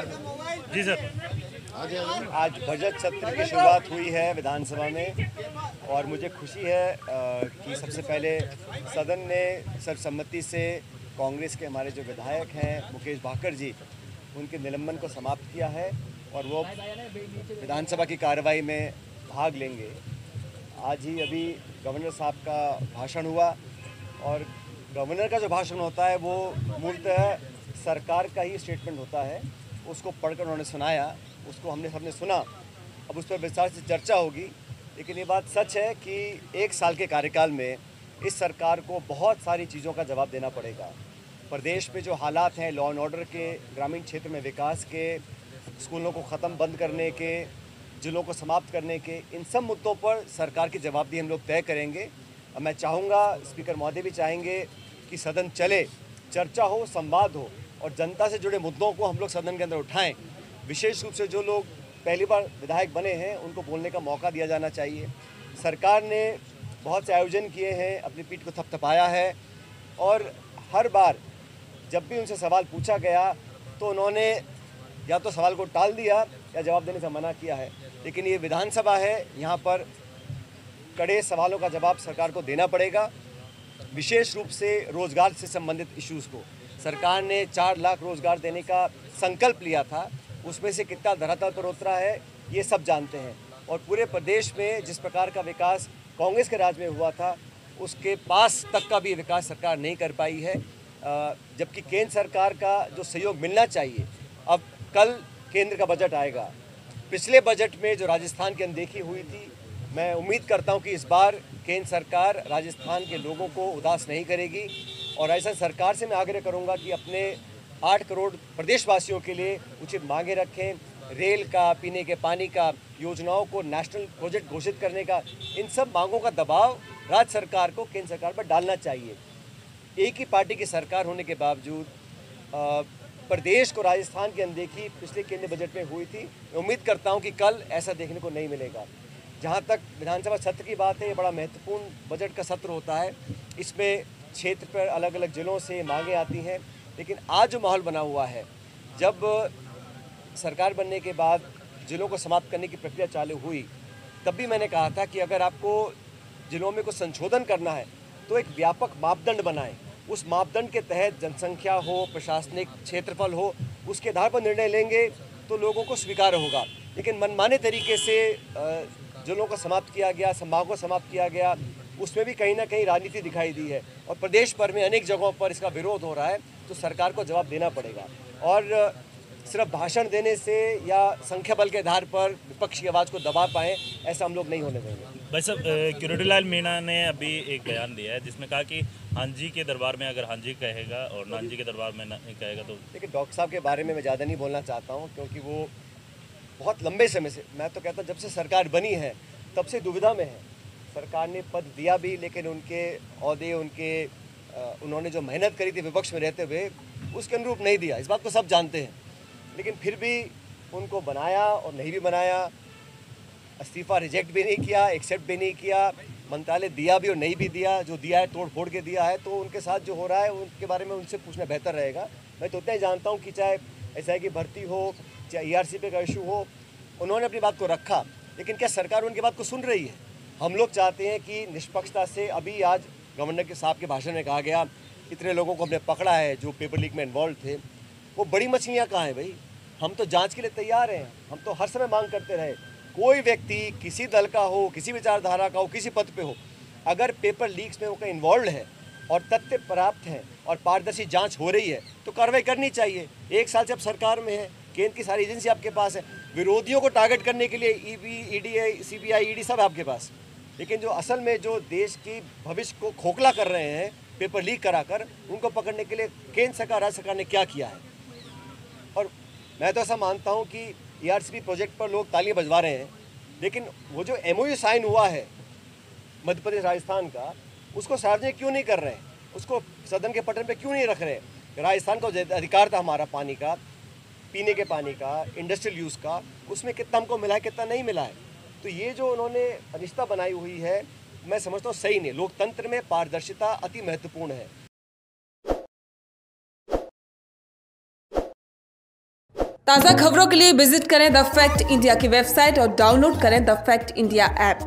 जी sir. आज budget सत्र की शुरुआत हुई है विधानसभा में और मुझे खुशी है कि सबसे पहले सदन ने सर्वसम्मति से कांग्रेस के हमारे जो विधायक हैं मुकेश भाकर जी, उनके निलंबन को समाप्त किया है और वो विधानसभा की कार्रवाई में भाग लेंगे। आज ही अभी गवर्नर साहब का भाषण हुआ और गवर्नर का जो भाषण होता है वो मूलतः सरकार का ही स्टेटमेंट होता है। उसको पढ़कर उन्होंने सुनाया, उसको हमने सबने सुना। अब उस पर विस्तार से चर्चा होगी, लेकिन ये बात सच है कि एक साल के कार्यकाल में इस सरकार को बहुत सारी चीज़ों का जवाब देना पड़ेगा। प्रदेश में जो हालात हैं लॉ एंड ऑर्डर के, ग्रामीण क्षेत्र में विकास के, स्कूलों को ख़त्म बंद करने के, जिलों को समाप्त करने के, इन सब मुद्दों पर सरकार की जवाबदेही हम लोग तय करेंगे। मैं चाहूँगा, स्पीकर महोदय भी चाहेंगे कि सदन चले, चर्चा हो, संवाद हो और जनता से जुड़े मुद्दों को हम लोग सदन के अंदर उठाएं। विशेष रूप से जो लोग पहली बार विधायक बने हैं उनको बोलने का मौका दिया जाना चाहिए। सरकार ने बहुत से आयोजन किए हैं, अपनी पीठ को थपथपाया है और हर बार जब भी उनसे सवाल पूछा गया तो उन्होंने या तो सवाल को टाल दिया या जवाब देने से मना किया है। लेकिन ये विधानसभा है, यहाँ पर कड़े सवालों का जवाब सरकार को देना पड़ेगा। विशेष रूप से रोज़गार से संबंधित इश्यूज़ को सरकार ने 4 लाख रोज़गार देने का संकल्प लिया था, उसमें से कितना धरातल पर उतरा है ये सब जानते हैं। और पूरे प्रदेश में जिस प्रकार का विकास कांग्रेस के राज में हुआ था उसके पास तक का भी विकास सरकार नहीं कर पाई है, जबकि केंद्र सरकार का जो सहयोग मिलना चाहिए। अब कल केंद्र का बजट आएगा। पिछले बजट में जो राजस्थान की अनदेखी हुई थी, मैं उम्मीद करता हूं कि इस बार केंद्र सरकार राजस्थान के लोगों को उदास नहीं करेगी और ऐसा सरकार से मैं आग्रह करूंगा कि अपने 8 करोड़ प्रदेशवासियों के लिए उचित मांगे रखें। रेल का, पीने के पानी का, योजनाओं को नेशनल प्रोजेक्ट घोषित करने का, इन सब मांगों का दबाव राज्य सरकार को केंद्र सरकार पर डालना चाहिए। एक ही पार्टी की सरकार होने के बावजूद प्रदेश को राजस्थान की अनदेखी पिछले केंद्रीय बजट में हुई थी। मैं उम्मीद करता हूं कि कल ऐसा देखने को नहीं मिलेगा। जहां तक विधानसभा सत्र की बात है, ये बड़ा महत्वपूर्ण बजट का सत्र होता है। इसमें क्षेत्र पर अलग अलग जिलों से मांगें आती हैं, लेकिन आज जो माहौल बना हुआ है, जब सरकार बनने के बाद जिलों को समाप्त करने की प्रक्रिया चालू हुई, तब भी मैंने कहा था कि अगर आपको जिलों में कुछ संशोधन करना है तो एक व्यापक मापदंड बनाएं। उस मापदंड के तहत जनसंख्या हो, प्रशासनिक क्षेत्रफल हो, उसके आधार पर निर्णय लेंगे तो लोगों को स्वीकार होगा। लेकिन मनमाने तरीके से जिलों को समाप्त किया गया, संभागों को समाप्त किया गया, उसमें भी कहीं ना कहीं राजनीति दिखाई दी है और प्रदेश भर में अनेक जगहों पर इसका विरोध हो रहा है। तो सरकार को जवाब देना पड़ेगा और सिर्फ भाषण देने से या संख्या बल के आधार पर विपक्ष की आवाज़ को दबा पाएँ, ऐसा हम लोग नहीं होने देंगे। भाई साहब, किरोड़ी लाल मीणा ने अभी एक बयान दिया है जिसमें कहा कि हाँ जी के दरबार में अगर हाँ जी कहेगा और नान जी के दरबार में नहीं कहेगा तो। देखिए, डॉक्टर साहब के बारे में मैं ज़्यादा नहीं बोलना चाहता हूँ, क्योंकि वो बहुत लंबे समय से, मैं तो कहता हूँ जब से सरकार बनी है तब से दुविधा में है। सरकार ने पद दिया भी, लेकिन उनके ओहदे, उन्होंने जो मेहनत करी थी विपक्ष में रहते हुए उसके अनुरूप नहीं दिया। इस बात को सब जानते हैं, लेकिन फिर भी उनको बनाया और नहीं भी बनाया, इस्तीफ़ा रिजेक्ट भी नहीं किया, एक्सेप्ट भी नहीं किया, मंत्रालय दिया भी और नहीं भी दिया। जो दिया है तोड़ फोड़ के दिया है, तो उनके साथ जो हो रहा है उनके बारे में उनसे पूछना बेहतर रहेगा। मैं तो उतना ही जानता हूँ कि चाहे एसआई की भर्ती हो, चाहे ईआरसीपी का इशू हो, उन्होंने अपनी बात को रखा, लेकिन क्या सरकार उनकी बात को सुन रही है? हम लोग चाहते हैं कि निष्पक्षता से, अभी आज गवर्नर के साहब के भाषण में कहा गया इतने लोगों को हमने पकड़ा है जो पेपर लीक में इन्वॉल्व थे, वो बड़ी मछलियाँ कहाँ हैं भाई? हम तो जांच के लिए तैयार हैं। हम तो हर समय मांग करते रहे, कोई व्यक्ति किसी दल का हो, किसी विचारधारा का हो, किसी पद पे हो, अगर पेपर लीक्स में वो कहीं इन्वॉल्व है और तथ्य प्राप्त हैं और पारदर्शी जांच हो रही है तो कार्रवाई करनी चाहिए। 1 साल से आप सरकार में है, केंद्र की सारी एजेंसी आपके पास है, विरोधियों को टारगेट करने के लिए ईडी, ईडी, सीबीआई, ईडी सब आपके पास। लेकिन जो असल में जो देश की भविष्य को खोखला कर रहे हैं पेपर लीक कराकर, उनको पकड़ने के लिए केंद्र सरकार, राज्य सरकार ने क्या किया है? और मैं तो ऐसा मानता हूं कि ईआरसीपी प्रोजेक्ट पर लोग तालियां बजवा रहे हैं, लेकिन वो जो एमओयू साइन हुआ है मध्य प्रदेश राजस्थान का, उसको सार्वजनिक क्यों नहीं कर रहे हैं? उसको सदन के पटल पे क्यों नहीं रख रहे? राजस्थान का जो अधिकार था हमारा पानी का, पीने के पानी का, इंडस्ट्रियल यूज़ का, उसमें कितना हमको मिला है, कितना नहीं मिला है। तो ये जो उन्होंने अनिश्चितता बनाई हुई है, मैं समझता हूँ सही नहीं। लोकतंत्र में पारदर्शिता अति महत्वपूर्ण है। ताज़ा खबरों के लिए विजिट करें द फैक्ट इंडिया की वेबसाइट और डाउनलोड करें द फैक्ट इंडिया ऐप।